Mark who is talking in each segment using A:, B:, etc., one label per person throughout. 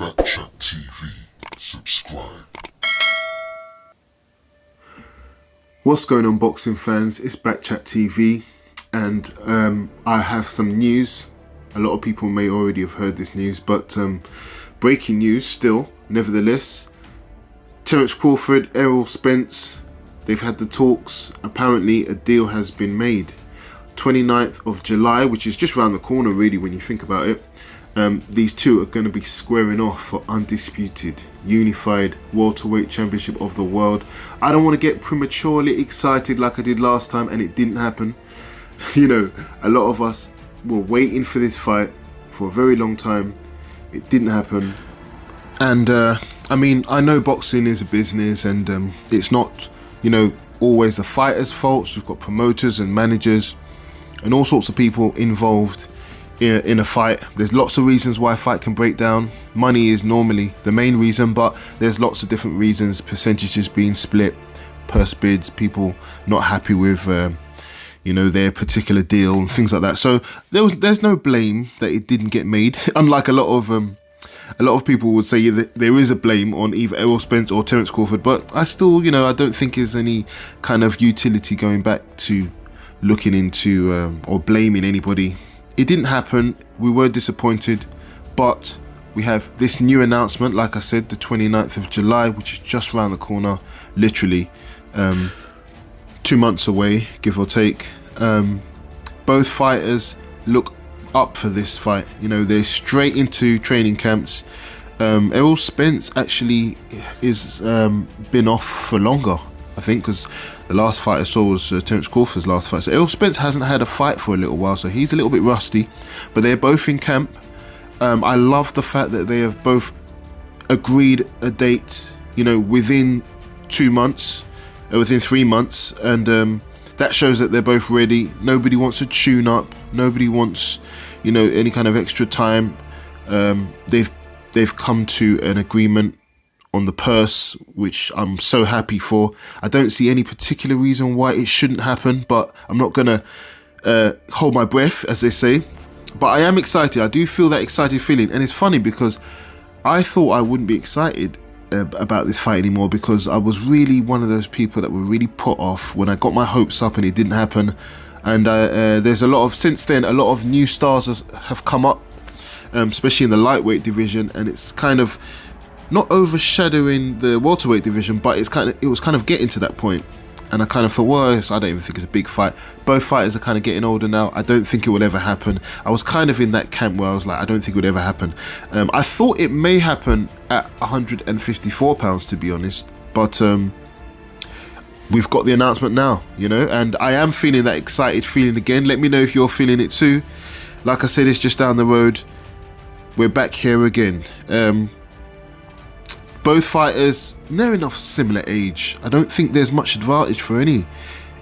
A: Backchat TV. Subscribe.
B: What's going on, boxing fans? It's Backchat TV, and I have some news. A lot of people may already have heard this news, but breaking news still, nevertheless. Terence Crawford, Errol, Spence, they've had the talks. Apparently a deal has been made. 29th of July, which is just around the corner really when you think about it. These two are going to be squaring off for undisputed unified welterweight championship of the world. I don't want to get prematurely excited like I did last time and it didn't happen. You know, a lot of us were waiting for this fight for a very long time. It didn't happen. And I mean, I know boxing is a business, and it's not, you know, always the fighter's fault. You've got promoters and managers and all sorts of people involved in a fight. There's lots of reasons why a fight can break down. Money is normally the main reason, but there's lots of different reasons. Percentages being split, purse bids, people not happy with you know, their particular deal and things like that. So there's no blame that it didn't get made. Unlike a lot of people would say that there is a blame on either Errol Spence or Terence Crawford, but I still, you know, I don't think there's any kind of utility going back to looking into or blaming anybody. It didn't happen. We were disappointed, but we have this new announcement, like I said, the 29th of July, which is just around the corner, literally 2 months away, give or take. Both fighters look up for this fight. You know, they're straight into training camps. Errol Spence actually is been off for longer, I think, because the last fight I saw was Terence Crawford's last fight. So Errol Spence hasn't had a fight for a little while, so he's a little bit rusty, but they're both in camp. I love the fact that they have both agreed a date, you know, within 2 months, within 3 months, and that shows that they're both ready. Nobody wants to tune up. Nobody wants, you know, any kind of extra time. They've come to an agreement on the purse, which I'm so happy for. I don't see any particular reason why it shouldn't happen, but I'm not gonna hold my breath, as they say. But I am excited. I do feel that excited feeling, and it's funny because I thought I wouldn't be excited about this fight anymore, because I was really one of those people that were really put off when I got my hopes up and it didn't happen. And there's since then, a lot of new stars have come up, especially in the lightweight division, and it's kind of not overshadowing the welterweight division, but it was kind of getting to that point. And I kind of thought, well, I don't even think it's a big fight. Both fighters are kind of getting older now. I don't think it will ever happen. I was kind of in that camp where I was like, I don't think it would ever happen. I thought it may happen at 154 pounds, to be honest. But we've got the announcement now, you know, and I am feeling that excited feeling again. Let me know if you're feeling it too. Like I said, it's just down the road. We're back here again. Both fighters, they're enough similar age. I don't think there's much advantage for any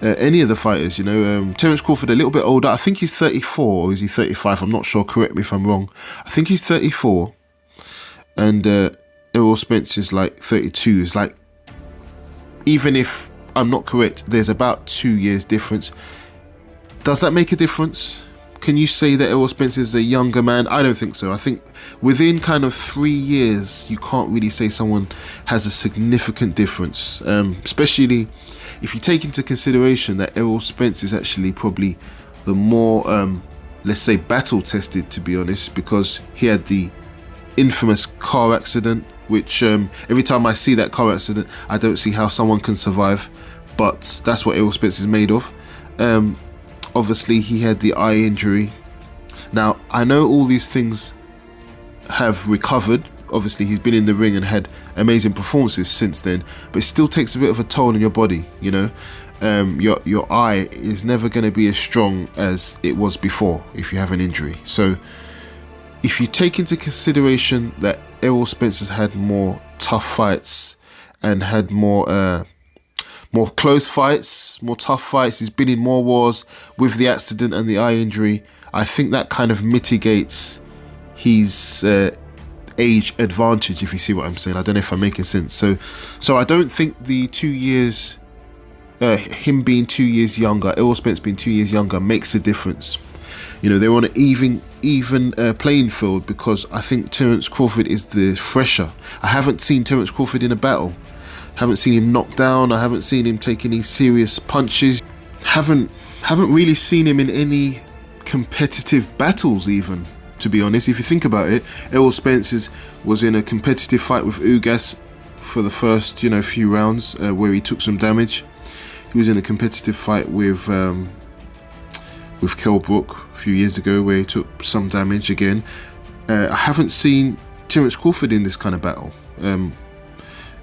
B: of the fighters, you know. Terence Crawford a little bit older. I think he's 34, or is he 35? I'm not sure. Correct me if I'm wrong. I think he's 34. And Errol Spence is like 32. It's like, even if I'm not correct, there's about 2 years difference. Does that make a difference? Can you say that Errol Spence is a younger man? I don't think so. I think within kind of 3 years, you can't really say someone has a significant difference, especially if you take into consideration that Errol Spence is actually probably the more, let's say, battle-tested, to be honest, because he had the infamous car accident, which every time I see that car accident, I don't see how someone can survive, but that's what Errol Spence is made of. Obviously, he had the eye injury. Now, I know all these things have recovered. Obviously, he's been in the ring and had amazing performances since then, but it still takes a bit of a toll on your body, you know. Your eye is never going to be as strong as it was before if you have an injury. So, if you take into consideration that Errol Spence has had more tough fights and had more close fights, more tough fights, he's been in more wars with the accident and the eye injury, I think that kind of mitigates his age advantage, if you see what I'm saying. I don't know if I'm making sense. So I don't think the 2 years, him being 2 years younger, Errol Spence being 2 years younger, makes a difference. You know, they're on an even playing field, because I think Terence Crawford is the fresher. I haven't seen Terence Crawford in a battle. Haven't seen him knocked down. I haven't seen him take any serious punches. Haven't really seen him in any competitive battles even, to be honest. If you think about it, Errol Spence was in a competitive fight with Ugas for the first, few rounds where he took some damage. He was in a competitive fight with Kell Brook a few years ago where he took some damage again. I haven't seen Terence Crawford in this kind of battle.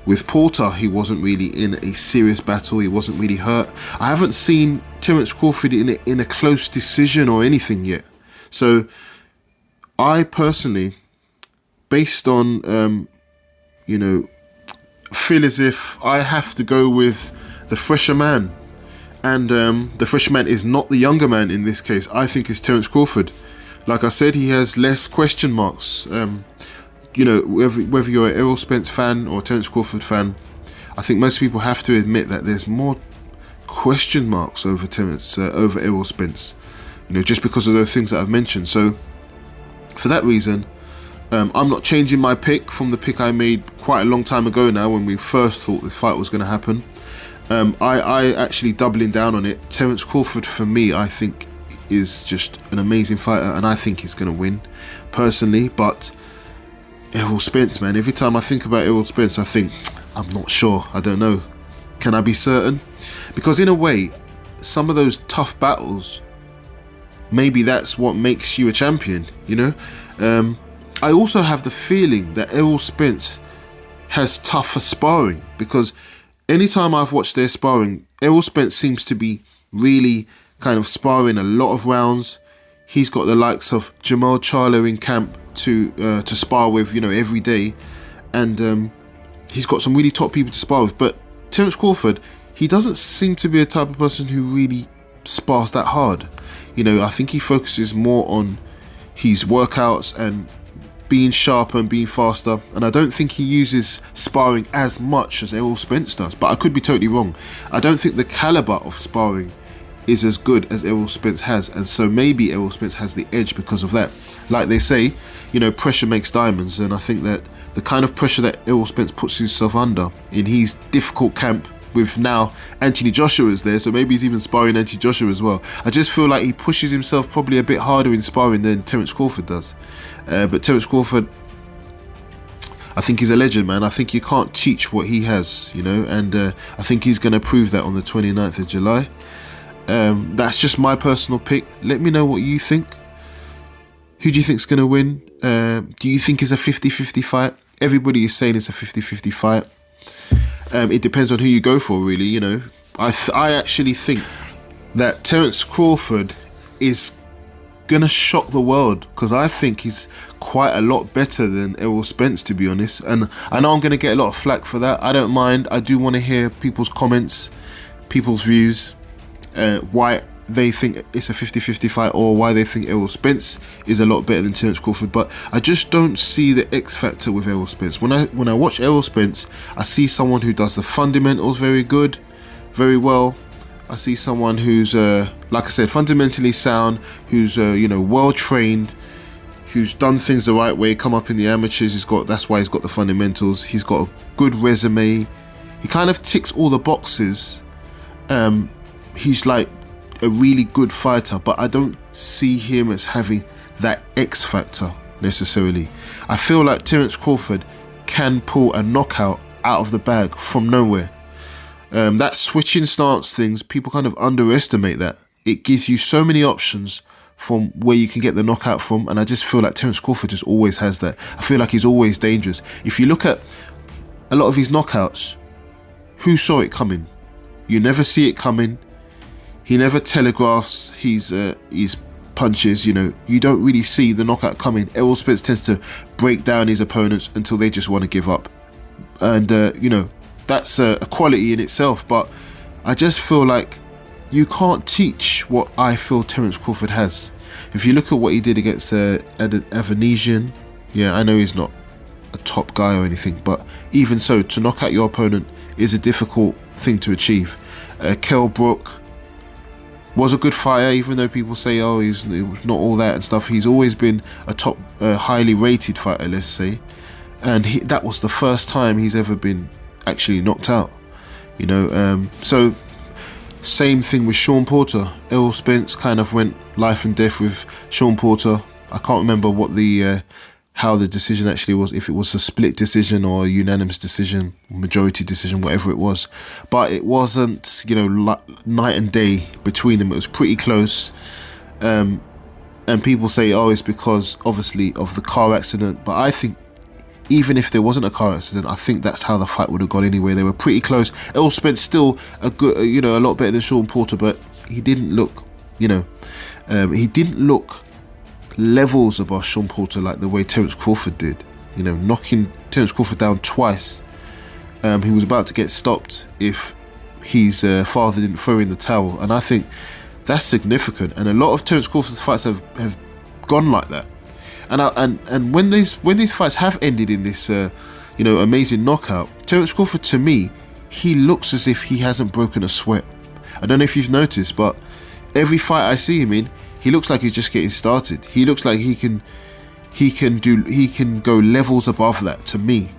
B: With Porter, he wasn't really in a serious battle. He wasn't really hurt. I haven't seen Terence Crawford in a close decision or anything yet. So I personally, based on, feel as if I have to go with the fresher man. And the fresher man is not the younger man in this case. I think it's Terence Crawford. Like I said, he has less question marks. Whether you're an Errol Spence fan or a Terence Crawford fan, I think most people have to admit that there's more question marks over over Errol Spence, just because of those things that I've mentioned. So for that reason, I'm not changing my pick from the pick I made quite a long time ago now when we first thought this fight was going to happen. I actually doubling down on it. Terence Crawford, for me, I think is just an amazing fighter, and I think he's going to win personally. But Errol Spence, man, every time I think about Errol Spence, I think, I'm not sure, I don't know. Can I be certain? Because in a way, some of those tough battles, maybe that's what makes you a champion, I also have the feeling that Errol Spence has tougher sparring, because anytime I've watched their sparring, Errol Spence seems to be really kind of sparring a lot of rounds. He's got the likes of Jamal Charlo in camp to spar with, every day, and he's got some really top people to spar with. But Terence Crawford, he doesn't seem to be a type of person who really spars that hard. I think he focuses more on his workouts and being sharper and being faster, and I don't think he uses sparring as much as Errol Spence does, but I could be totally wrong. I don't think the caliber of sparring is as good as Errol Spence has, and so maybe Errol Spence has the edge because of that. Like they say, pressure makes diamonds, and I think that the kind of pressure that Errol Spence puts himself under in his difficult camp with now Anthony Joshua is there, so maybe he's even sparring Anthony Joshua as well. I just feel like he pushes himself probably a bit harder in sparring than Terence Crawford does. But Terence Crawford, I think he's a legend, man. I think you can't teach what he has, and I think he's going to prove that on the 29th of July. That's just my personal pick. Let me know what you think. Who do you think's going to win? Do you think it's a 50-50 fight? Everybody is saying it's a 50-50 fight. It depends on who you go for, really. I actually think that Terence Crawford is gonna shock the world, because I think he's quite a lot better than Errol Spence, to be honest. And I know I'm gonna get a lot of flack for that. I don't mind. I do want to hear people's comments, people's views, why they think it's a 50-50 fight, or why they think Errol Spence is a lot better than Terence Crawford. But I just don't see the X factor with Errol Spence. When I watch Errol Spence, I see someone who does the fundamentals very very well. I see someone who's like I said, fundamentally sound, who's well trained, who's done things the right way, come up in the amateurs. That's why he's got the fundamentals. He's got a good resume. He kind of ticks all the boxes. He's like a really good fighter, but I don't see him as having that X factor necessarily. I feel like Terence Crawford can pull a knockout out of the bag from nowhere. That switching stance things, people kind of underestimate that. It gives you so many options from where you can get the knockout from, and I just feel like Terence Crawford just always has that. I feel like he's always dangerous. If you look at a lot of his knockouts, who saw it coming? You never see it coming. He never telegraphs his punches. You don't really see the knockout coming. Errol Spence tends to break down his opponents until they just want to give up, and that's a quality in itself. But I just feel like you can't teach what I feel Terence Crawford has. If you look at what he did against Avanesian, yeah, I know he's not a top guy or anything, but even so, to knock out your opponent is a difficult thing to achieve. Kell Brook, Was a good fighter, even though people say, oh, he's not all that and stuff. He's always been a top, highly rated fighter, let's say. And that was the first time he's ever been actually knocked out. You know, so same thing with Sean Porter. Errol Spence kind of went life and death with Sean Porter. I can't remember what how the decision actually was, if it was a split decision or a unanimous decision, majority decision, whatever it was. But it wasn't, you know, night and day between them. It was pretty close. And people say, oh, it's because, obviously, of the car accident. But I think even if there wasn't a car accident, I think that's how the fight would have gone anyway. They were pretty close. Errol Spence still a good, you know, a lot better than Sean Porter, but he didn't look, you know, he didn't look levels above Sean Porter like the way Terence Crawford did. You know, knocking Terence Crawford down twice. He was about to get stopped if his father didn't throw in the towel, and I think that's significant. And a lot of Terence Crawford's fights have gone like that. And when these fights have ended in this you know, amazing knockout, Terence Crawford, to me, he looks as if he hasn't broken a sweat. I don't know if you've noticed, but every fight I see him in, he looks like he's just getting started. He looks like he can go levels above that, to me.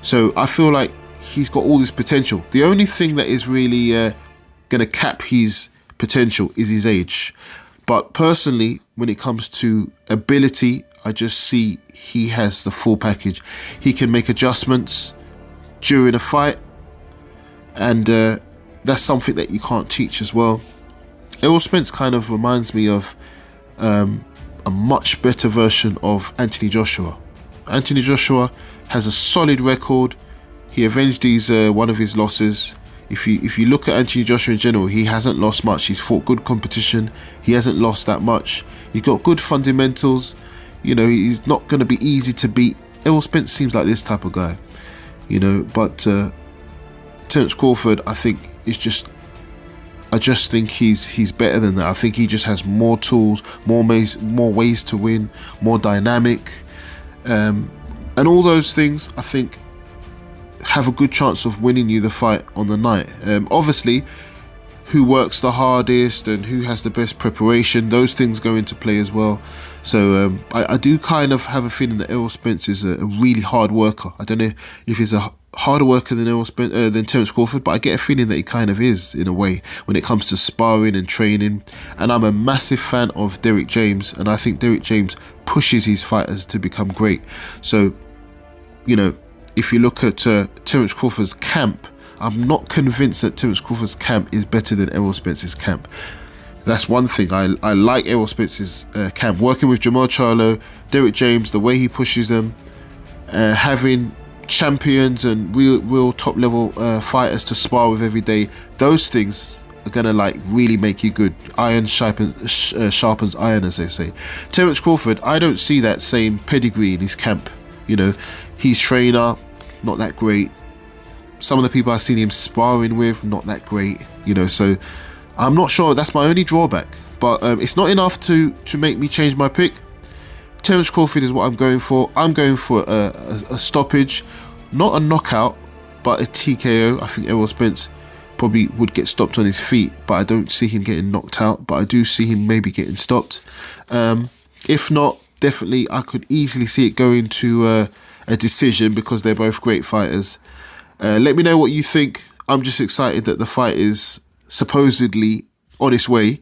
B: So I feel like he's got all this potential. The only thing that is really going to cap his potential is his age. But personally, when it comes to ability, I just see he has the full package. He can make adjustments during a fight, and that's something that you can't teach as well. Errol Spence kind of reminds me of a much better version of Anthony Joshua. Anthony Joshua has a solid record. He avenged one of his losses. If you look at Anthony Joshua in general, he hasn't lost much. He's fought good competition. He hasn't lost that much. He's got good fundamentals. You know, he's not going to be easy to beat. Errol Spence seems like this type of guy. You know, but Terence Crawford, I think, is just... I just think he's better than that. I think he just has more tools, more ways to win, more dynamic, and all those things, I think, have a good chance of winning you the fight on the night. Obviously, who works the hardest and who has the best preparation, those things go into play as well. So I do kind of have a feeling that Errol Spence is a really hard worker. I don't know if he's a harder worker than Terence Crawford, but I get a feeling that he kind of is, in a way, when it comes to sparring and training. And I'm a massive fan of Derrick James, and I think Derrick James pushes his fighters to become great. So, you know, if you look at Terence Crawford's camp, I'm not convinced that Terence Crawford's camp is better than Errol Spence's camp. That's one thing. I like Errol Spence's camp. Working with Jamal Charlo, Derrick James, the way he pushes them, having champions and real top level fighters to spar with every day, those things are gonna like really make you good. Iron sharpens iron, as they say. Terence Crawford, I don't see that same pedigree in his camp. You know, his trainer, not that great. Some of the people I've seen him sparring with, not that great. You know, so I'm not sure. That's my only drawback. But it's not enough to make me change my pick. Terence Crawford is what I'm going for. I'm going for a stoppage, not a knockout, but a TKO. I think Errol Spence probably would get stopped on his feet, but I don't see him getting knocked out. But I do see him maybe getting stopped. If not, definitely I could easily see it going to a decision, because they're both great fighters. Let me know what you think. I'm just excited that the fight is supposedly on its way.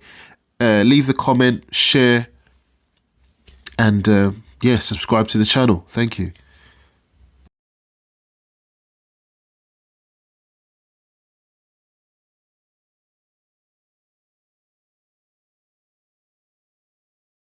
B: Leave the comment, share, and yeah, subscribe to the channel. Thank you.